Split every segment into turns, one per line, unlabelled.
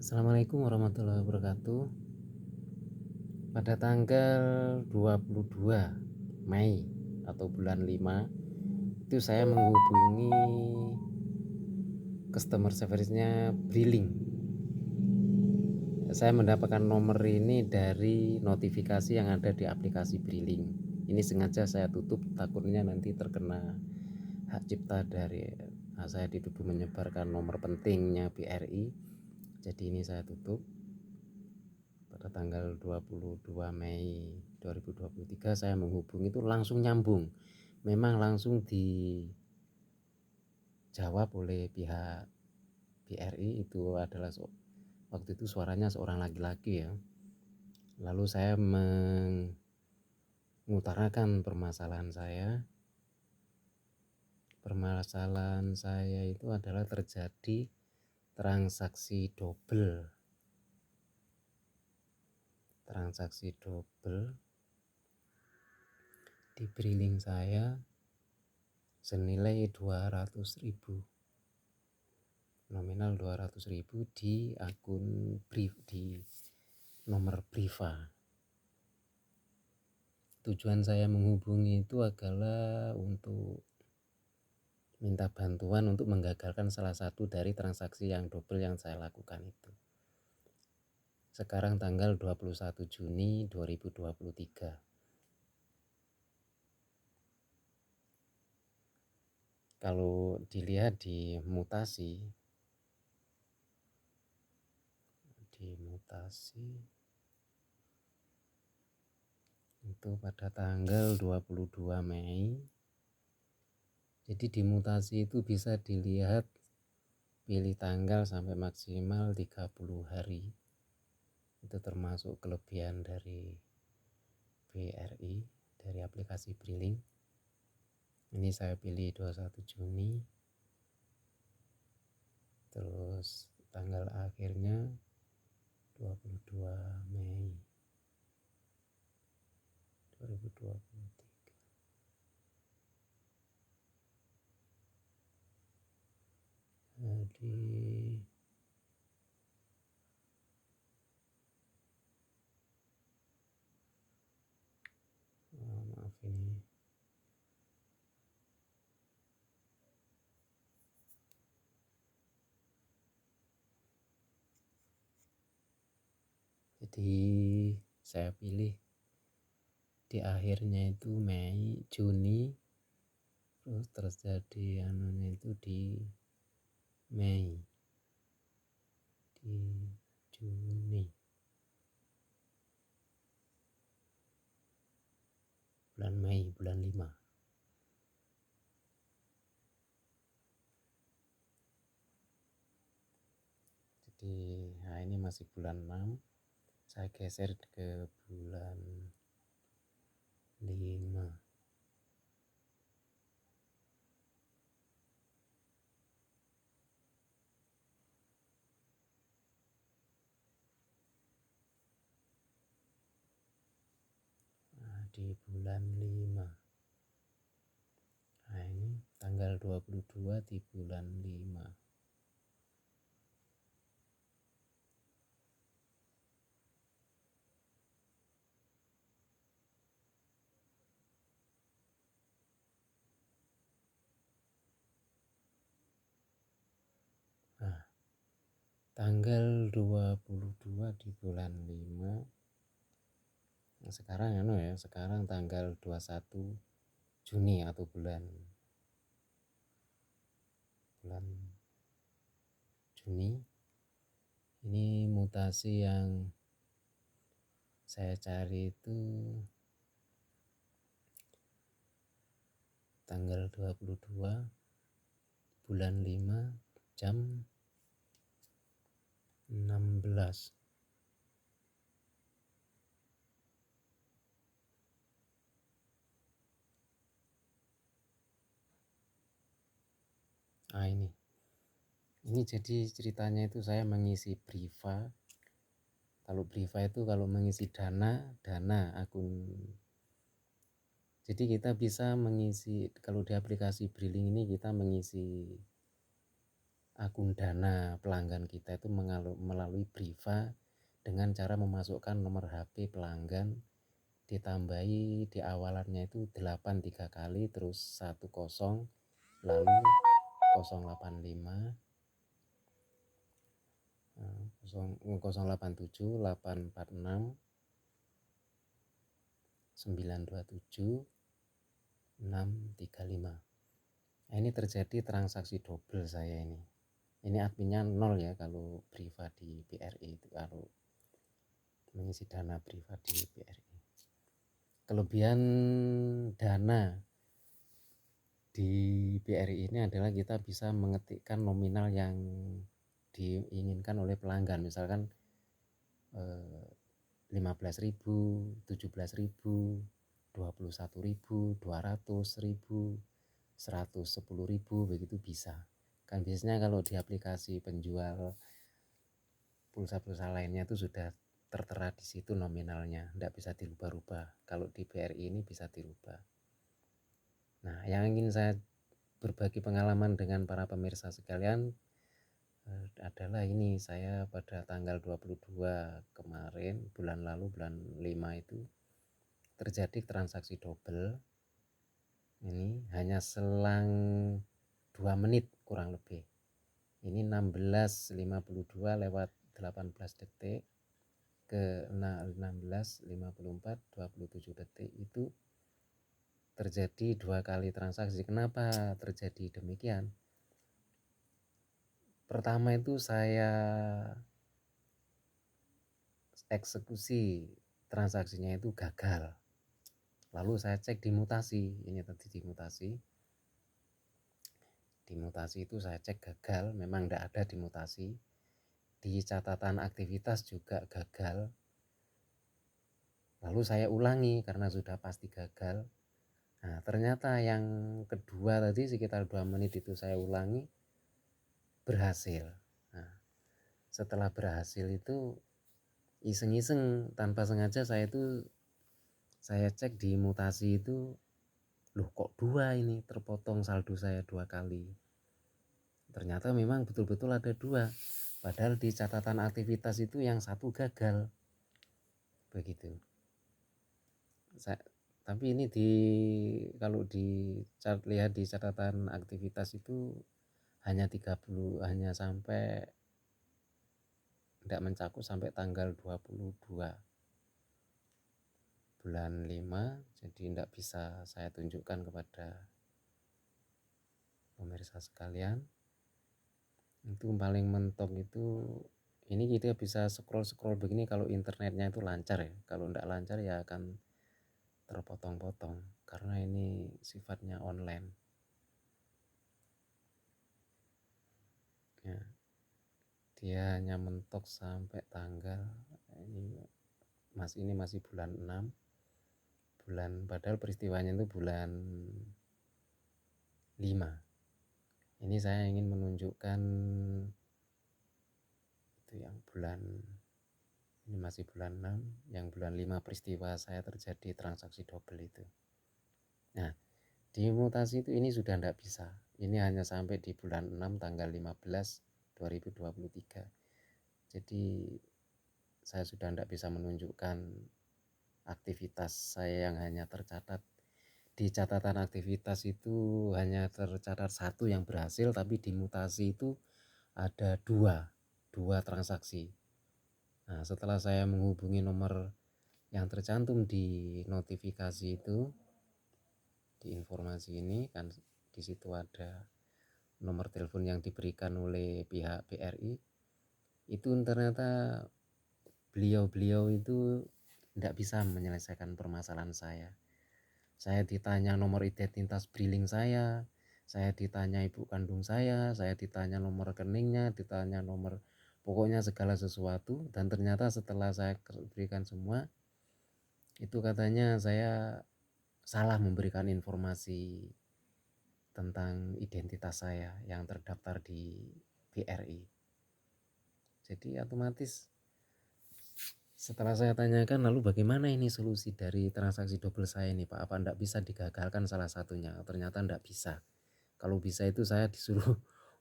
Assalamualaikum warahmatullahi wabarakatuh. Pada tanggal 22 Mei atau bulan 5 itu saya menghubungi customer service-nya Briling. Saya mendapatkan nomor ini dari notifikasi yang ada di aplikasi Briling. Ini sengaja saya tutup, takutnya nanti terkena hak cipta dari saya dituduh menyebarkan nomor pentingnya BRI. Jadi ini saya tutup. Pada tanggal 22 Mei 2023 saya menghubungi itu langsung nyambung. Memang langsung dijawab oleh pihak BRI. Itu adalah waktu itu suaranya seorang laki-laki ya. Lalu saya mengutarakan permasalahan saya. Permasalahan saya itu adalah terjadi transaksi double. Transaksi double di Briling saya senilai 200.000, nominal 200.000 di akun di nomor Priva. Tujuan saya menghubungi itu adalah untuk minta bantuan untuk menggagalkan salah satu dari transaksi yang double yang saya lakukan itu. Sekarang tanggal 21 Juni 2023. Kalau dilihat di mutasi itu pada tanggal 22 Mei. Jadi di mutasi itu bisa dilihat pilih tanggal sampai maksimal 30 hari. Itu termasuk kelebihan dari BRI, dari aplikasi Briling. Ini saya pilih 21 Juni. Terus tanggal akhirnya 22 Mei 2023. Jadi maaf ini. Jadi saya pilih di akhirnya itu Mei, Juni, terus terjadi anunya itu di Mei, di Juni, bulan Mei, bulan 5. Jadi nah ini masih bulan 6, saya geser ke bulan 5. Nah, di bulan 5. Nah, ini tanggal 22 di bulan 5. Nah, tanggal 22 di bulan 5. Nah, sekarang sekarang tanggal 21 Juni atau bulan Juni. Ini mutasi yang saya cari itu tanggal 22 bulan 5 jam 16. Nah, ini jadi ceritanya itu saya mengisi Priva. Kalau Priva itu kalau mengisi dana akun. Jadi kita bisa mengisi, kalau di aplikasi Briling ini kita mengisi akun Dana pelanggan kita itu melalui Briva dengan cara memasukkan nomor HP pelanggan, ditambahi di awalannya itu 8 3 kali, terus 10, lalu 085 087 846 927 635. Nah, ini terjadi transaksi double saya ini. Ini adminnya 0 ya kalau Briva di BRI itu, kalau mengisi dana Briva di BRI. Kelebihan dana di BRI ini adalah kita bisa mengetikkan nominal yang diinginkan oleh pelanggan, misalkan 15.000, 17.000, 21.000, 200, 1.000, 110.000, begitu bisa. Kan biasanya kalau di aplikasi penjual pulsa-pulsa lainnya itu sudah tertera di situ nominalnya, tidak bisa dirubah-rubah. Kalau di BRI ini bisa dirubah. Nah, yang ingin saya berbagi pengalaman dengan para pemirsa sekalian adalah ini, saya pada tanggal 22 kemarin, bulan lalu, bulan 5 itu terjadi transaksi double. Ini hanya selang 2 menit kurang lebih. Ini 16.52 lewat 18 detik ke 16.54 27 detik itu terjadi 2 kali transaksi. Kenapa terjadi demikian? Pertama itu saya eksekusi transaksinya itu gagal. Lalu saya cek di mutasi, ini tadi di mutasi. Di mutasi itu saya cek gagal, memang tidak ada di mutasi. Di catatan aktivitas juga gagal. Lalu saya ulangi karena sudah pasti gagal. Nah, ternyata yang kedua tadi sekitar 2 menit itu saya ulangi, berhasil. Nah, setelah berhasil itu iseng-iseng tanpa sengaja saya cek di mutasi itu, loh kok 2 ini terpotong saldo saya 2 kali. Ternyata memang betul-betul ada 2. Padahal di catatan aktivitas itu yang 1 gagal. Begitu. Tapi ini kalau lihat di catatan aktivitas itu hanya 30, hanya sampai tidak mencakup sampai tanggal 22 bulan 5, jadi tidak bisa saya tunjukkan kepada pemirsa sekalian. Itu paling mentok itu, ini kita bisa scroll begini kalau internetnya itu lancar ya. Kalau tidak lancar ya akan terpotong-potong karena ini sifatnya online ya. Dia hanya mentok sampai tanggal ini masih bulan 6, padahal peristiwanya itu bulan 5. Ini saya ingin menunjukkan itu yang bulan, ini masih bulan 6, yang bulan 5 peristiwa saya terjadi transaksi double itu. Nah, di mutasi itu ini sudah tidak bisa. Ini hanya sampai di bulan 6 tanggal 15 2023. Jadi saya sudah tidak bisa menunjukkan aktivitas saya yang hanya tercatat di catatan aktivitas itu, hanya tercatat 1 yang berhasil, tapi di mutasi itu ada 2 transaksi. Nah, setelah saya menghubungi nomor yang tercantum di notifikasi itu, di informasi ini kan di situ ada nomor telepon yang diberikan oleh pihak BRI, itu ternyata beliau itu tidak bisa menyelesaikan permasalahan saya. Saya ditanya nomor identitas briling saya ditanya ibu kandung saya ditanya nomor rekeningnya, ditanya nomor, pokoknya segala sesuatu. Dan ternyata setelah saya berikan semua, itu katanya saya salah memberikan informasi tentang identitas saya yang terdaftar di BRI. Jadi otomatis setelah saya tanyakan, lalu bagaimana ini solusi dari transaksi double saya ini Pak, apa tidak bisa digagalkan salah satunya? Ternyata tidak bisa. Kalau bisa itu saya disuruh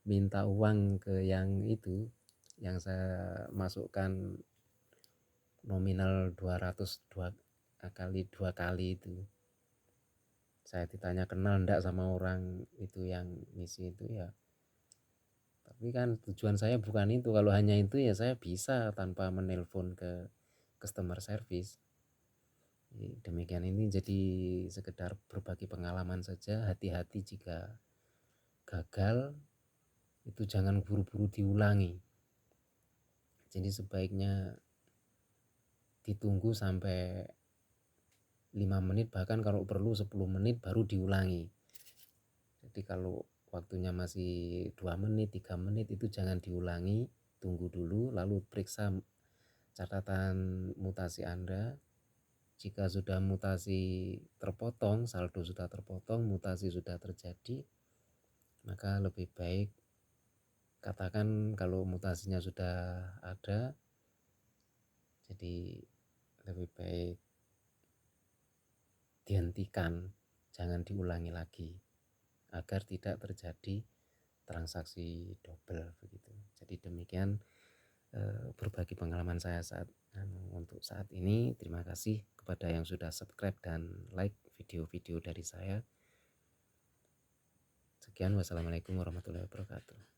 minta uang ke yang itu, yang saya masukkan nominal 200 dua kali itu. Saya ditanya kenal ndak sama orang itu yang ngisi itu ya. Tapi kan tujuan saya bukan itu. Kalau hanya itu ya saya bisa tanpa menelpon ke customer service. Demikian, ini jadi sekedar berbagi pengalaman saja. Hati-hati jika gagal, itu jangan buru-buru diulangi. Jadi sebaiknya ditunggu sampai 5 menit, bahkan kalau perlu 10 menit baru diulangi. Jadi kalau waktunya masih 2 menit, 3 menit itu jangan diulangi, tunggu dulu lalu periksa catatan mutasi Anda. Jika sudah mutasi terpotong, saldo sudah terpotong, mutasi sudah terjadi, maka lebih baik katakan kalau mutasinya sudah ada, jadi lebih baik dihentikan, jangan diulangi lagi agar tidak terjadi transaksi double begitu. Jadi demikian berbagi pengalaman saya untuk saat ini. Terima kasih kepada yang sudah subscribe dan like video-video dari saya. Sekian, wassalamualaikum warahmatullahi wabarakatuh.